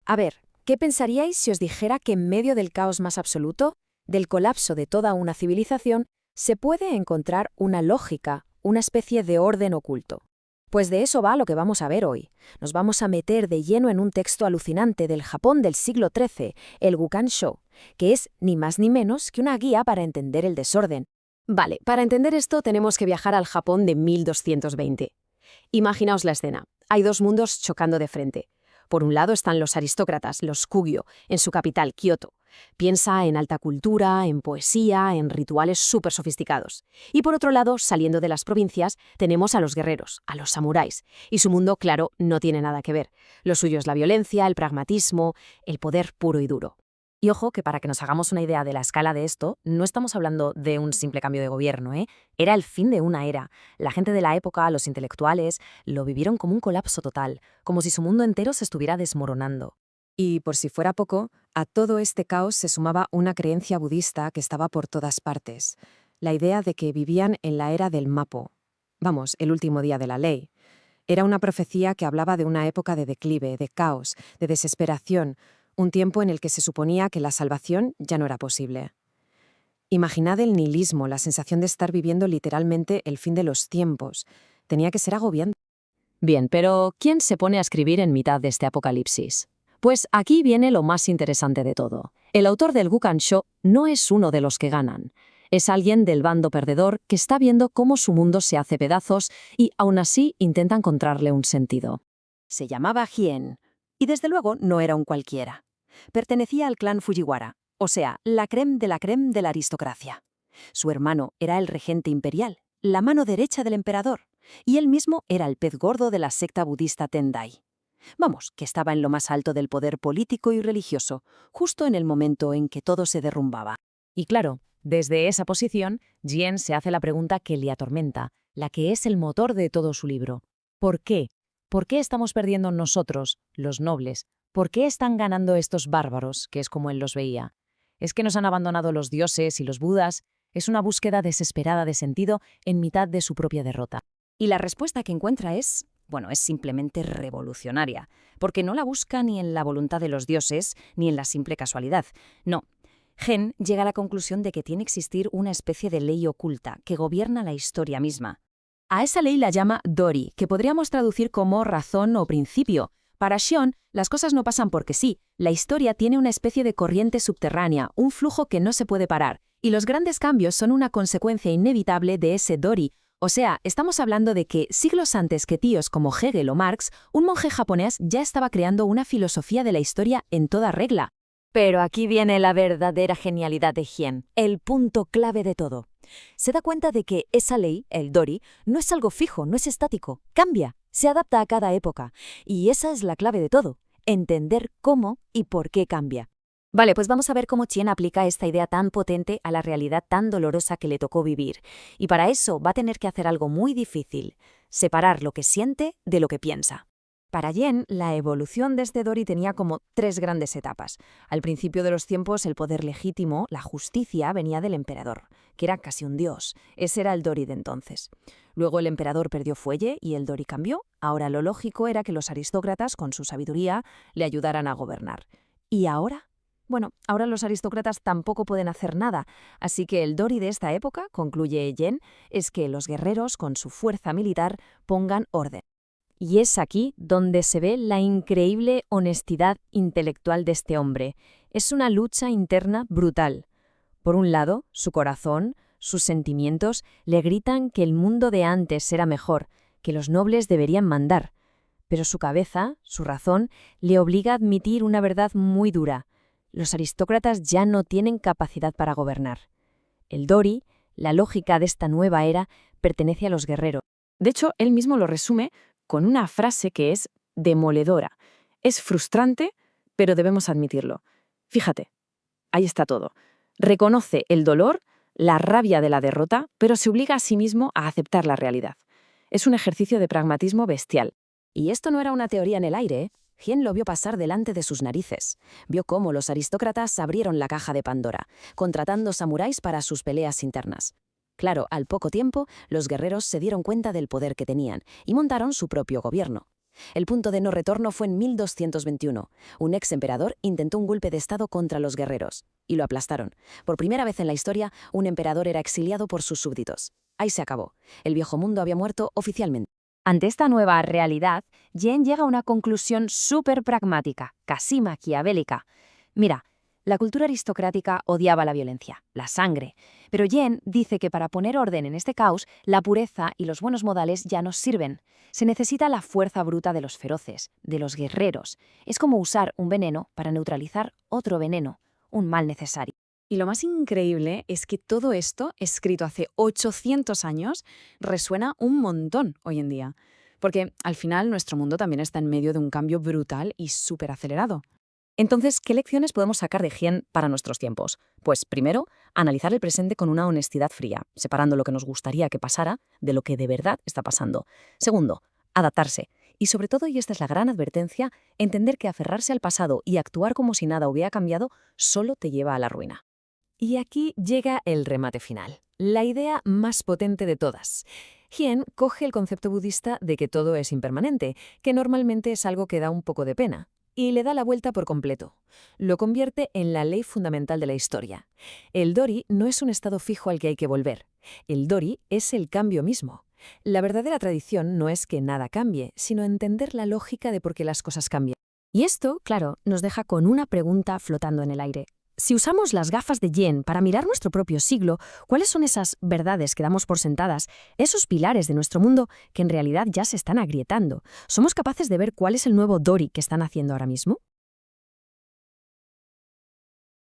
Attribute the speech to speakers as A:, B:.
A: A ver, ¿qué pensaríais si os dijera que en medio del caos más absoluto, del colapso de toda una civilización, se puede encontrar una lógica, una especie de orden oculto? Pues de eso va lo que vamos a ver hoy. Nos vamos a meter de lleno en un texto alucinante del Japón del siglo XIII, el Gukan-shō, que es ni más ni menos que una guía para entender el desorden.
B: Vale, para entender esto tenemos que viajar al Japón de 1220. Imaginaos la escena. Hay dos mundos chocando de frente. Por un lado están los aristócratas, los Kugyo, en su capital, Kioto. Piensa en alta cultura, en poesía, en rituales súper sofisticados. Y por otro lado, saliendo de las provincias, tenemos a los guerreros, a los samuráis. Y su mundo, claro, no tiene nada que ver. Lo suyo es la violencia, el pragmatismo, el poder puro y duro.
A: Y ojo que para que nos hagamos una idea de la escala de esto, no estamos hablando de un simple cambio de gobierno, ¿eh? Era el fin de una era. La gente de la época, los intelectuales, lo vivieron como un colapso total, como si su mundo entero se estuviera desmoronando.
C: Y por si fuera poco, a todo este caos se sumaba una creencia budista que estaba por todas partes, la idea de que vivían en la era del Mappo. Vamos, el último día de la ley. Era una profecía que hablaba de una época de declive, de caos, de desesperación, un tiempo en el que se suponía que la salvación ya no era posible. Imaginad el nihilismo, la sensación de estar viviendo literalmente el fin de los tiempos. Tenía que ser agobiante.
B: Bien, pero ¿quién se pone a escribir en mitad de este apocalipsis? Pues aquí viene lo más interesante de todo. El autor del Gukan-shō no es uno de los que ganan. Es alguien del bando perdedor que está viendo cómo su mundo se hace pedazos y aún así intenta encontrarle un sentido.
D: Se llamaba Hien, y desde luego no era un cualquiera. Pertenecía al clan Fujiwara, o sea, la crème de la aristocracia. Su hermano era el regente imperial, la mano derecha del emperador, y él mismo era el pez gordo de la secta budista Tendai. Vamos, que estaba en lo más alto del poder político y religioso, justo en el momento en que todo se derrumbaba.
A: Y claro, desde esa posición, Jien se hace la pregunta que le atormenta, la que es el motor de todo su libro. ¿Por qué? ¿Por qué estamos perdiendo nosotros, los nobles? ¿Por qué están ganando estos bárbaros, que es como él los veía? ¿Es que nos han abandonado los dioses y los budas? Es una búsqueda desesperada de sentido en mitad de su propia derrota.
D: Y la respuesta que encuentra es simplemente revolucionaria, porque no la busca ni en la voluntad de los dioses ni en la simple casualidad. No. Gen llega a la conclusión de que tiene que existir una especie de ley oculta que gobierna la historia misma. A esa ley la llama Dori, que podríamos traducir como razón o principio. Para Shion, las cosas no pasan porque sí. La historia tiene una especie de corriente subterránea, un flujo que no se puede parar, y los grandes cambios son una consecuencia inevitable de ese Dori. O sea, estamos hablando de que siglos antes que tíos como Hegel o Marx, un monje japonés ya estaba creando una filosofía de la historia en toda regla.
A: Pero aquí viene la verdadera genialidad de Hien, el punto clave de todo. Se da cuenta de que esa ley, el Dori, no es algo fijo, no es estático, cambia, se adapta a cada época. Y esa es la clave de todo, entender cómo y por qué cambia. Vale, pues vamos a ver cómo Chien aplica esta idea tan potente a la realidad tan dolorosa que le tocó vivir. Y para eso va a tener que hacer algo muy difícil, separar lo que siente de lo que piensa. Para Yen, la evolución de este Dori tenía como 3 grandes etapas. Al principio de los tiempos, el poder legítimo, la justicia, venía del emperador, que era casi un dios. Ese era el Dori de entonces. Luego el emperador perdió fuelle y el Dori cambió. Ahora lo lógico era que los aristócratas, con su sabiduría, le ayudaran a gobernar. ¿Y ahora? Bueno, ahora los aristócratas tampoco pueden hacer nada, así que el Dori de esta época, concluye Yen, es que los guerreros, con su fuerza militar, pongan orden. Y es aquí donde se ve la increíble honestidad intelectual de este hombre. Es una lucha interna brutal. Por un lado, su corazón, sus sentimientos, le gritan que el mundo de antes era mejor, que los nobles deberían mandar. Pero su cabeza, su razón, le obliga a admitir una verdad muy dura. Los aristócratas ya no tienen capacidad para gobernar. El Dori, la lógica de esta nueva era, pertenece a los guerreros.
C: De hecho, él mismo lo resume con una frase que es demoledora. Es frustrante, pero debemos admitirlo. Fíjate, ahí está todo. Reconoce el dolor, la rabia de la derrota, pero se obliga a sí mismo a aceptar la realidad. Es un ejercicio de pragmatismo bestial.
D: Y esto no era una teoría en el aire, ¿eh? Hien lo vio pasar delante de sus narices. Vio cómo los aristócratas abrieron la caja de Pandora, contratando samuráis para sus peleas internas. Claro, al poco tiempo, los guerreros se dieron cuenta del poder que tenían y montaron su propio gobierno.
B: El punto de no retorno fue en 1221. Un ex emperador intentó un golpe de estado contra los guerreros y lo aplastaron. Por primera vez en la historia, un emperador era exiliado por sus súbditos. Ahí se acabó. El viejo mundo había muerto oficialmente.
D: Ante esta nueva realidad, Jen llega a una conclusión súper pragmática, casi maquiavélica. Mira, la cultura aristocrática odiaba la violencia, la sangre, pero Jen dice que para poner orden en este caos, la pureza y los buenos modales ya no sirven. Se necesita la fuerza bruta de los feroces, de los guerreros. Es como usar un veneno para neutralizar otro veneno, un mal necesario.
B: Y lo más increíble es que todo esto, escrito hace 800 años, resuena un montón hoy en día. Porque al final nuestro mundo también está en medio de un cambio brutal y súper acelerado.
D: Entonces, ¿qué lecciones podemos sacar de Jen para nuestros tiempos? Pues primero, analizar el presente con una honestidad fría, separando lo que nos gustaría que pasara de lo que de verdad está pasando. Segundo, adaptarse. Y sobre todo, y esta es la gran advertencia, entender que aferrarse al pasado y actuar como si nada hubiera cambiado solo te lleva a la ruina.
A: Y aquí llega el remate final, la idea más potente de todas. Jen coge el concepto budista de que todo es impermanente, que normalmente es algo que da un poco de pena, y le da la vuelta por completo. Lo convierte en la ley fundamental de la historia. El Dori no es un estado fijo al que hay que volver. El Dori es el cambio mismo. La verdadera tradición no es que nada cambie, sino entender la lógica de por qué las cosas cambian.
B: Y esto, claro, nos deja con una pregunta flotando en el aire. Si usamos las gafas de Jen para mirar nuestro propio siglo, ¿cuáles son esas verdades que damos por sentadas, esos pilares de nuestro mundo que en realidad ya se están agrietando? ¿Somos capaces de ver cuál es el nuevo Dori que están haciendo ahora mismo?